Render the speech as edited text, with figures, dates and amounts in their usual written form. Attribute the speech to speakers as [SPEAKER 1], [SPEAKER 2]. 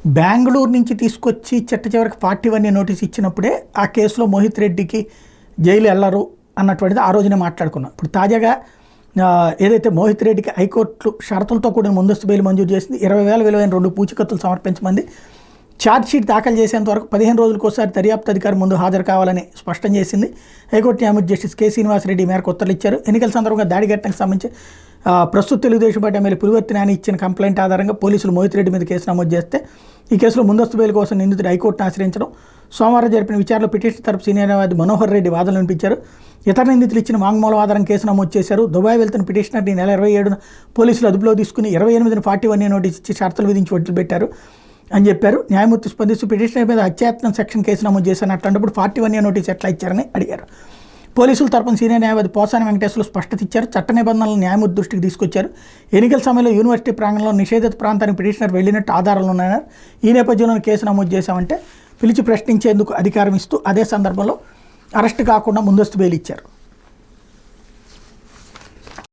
[SPEAKER 1] బెంగళూరు నుంచి తీసుకొచ్చి చిట్ట చివరికి 41 నోటీస్ ఇచ్చినప్పుడే ఆ కేసులో మోహిత్ రెడ్డికి జైలు వెళ్ళరు అన్నటువంటిది ఆ రోజునే మాట్లాడుకున్నాం. ఇప్పుడు తాజాగా ఏదైతే మోహిత్ రెడ్డికి హైకోర్టు షరతులతో కూడిన ముందస్తు బెయిల్ మంజూరు చేసింది. 20,000 విలువైన 2 పూచికత్తులు సమర్పించమంది. ఛార్జ్షీట్ దాఖలు చేసేంత వరకు 15 రోజులకోసారి దర్యాప్తు అధికారి ముందు హాజరు కావాలని స్పష్టం చేసింది. హైకోర్టు న్యాయమూర్తి జస్టిస్ కె శ్రీనివాసరెడ్డి మేరకు ఉత్తర్వులు ఇచ్చారు. ఎన్నికల సందర్భంగా దాడి ఘటనకు సంబంధించి ప్రస్తుత తెలుగుదేశం పార్టీ ఎమ్మెల్యే పులివర్తి నాని ఇచ్చిన కంప్లైంట్ ఆధారంగా పోలీసులు మోహిత్ రెడ్డి మీద కేసు నమోదు చేస్తే ఈ కేసులో ముందస్తు బెయిల్ కోసం నిందితుడు హైకోర్టును ఆశ్రయించడం. సోమవారం జరిపిన విచారణలో పిటిషన్ తరపు సీనియర్ న్యాయవాది మనోహర్ రెడ్డి వాదనలు వినిపించారు. ఇతర నిందితులు ఇచ్చిన వాంగ్మూలం ఆధారం కేసు నమోదు చేశారు. దుబాయ్ వెళ్తున్న పిటిషనర్ని నెల 27న పోలీసులు అదుపులో తీసుకుని 28న 41 నోటీస్ ఇచ్చి షరతులు విధించి వదిలిపెట్టారు అని చెప్పారు. న్యాయమూర్తి స్పందిస్తూ పిటిషనర్ మీద హత్యాయత్నం సెక్షన్ కేసు నమోదు చేశాను అట్లాంటప్పుడు 41 నోటీస్ ఎట్లా ఇచ్చారని అడిగారు. పోలీసుల తరపున సీనియర్ న్యాయవాది పోసాని వెంకటేశ్వర్లు స్పష్టత ఇచ్చారు. చట్ట నిబంధనలను న్యాయమూర్తి దృష్టికి తీసుకొచ్చారు. ఎన్నికల సమయంలో యూనివర్సిటీ ప్రాంగణంలో నిషేధిత ప్రాంతానికి పిటిషనర్ వెళ్ళినట్టు ఆధారాలు ఉన్నాయన్నారు. ఈ నేపథ్యంలో కేసు నమోదు చేశామంటే పిలిచి ప్రశ్నించేందుకు అధికారం ఇస్తూ అదే సందర్భంలో అరెస్ట్ కాకుండా ముందస్తు బెయిల్ ఇచ్చారు.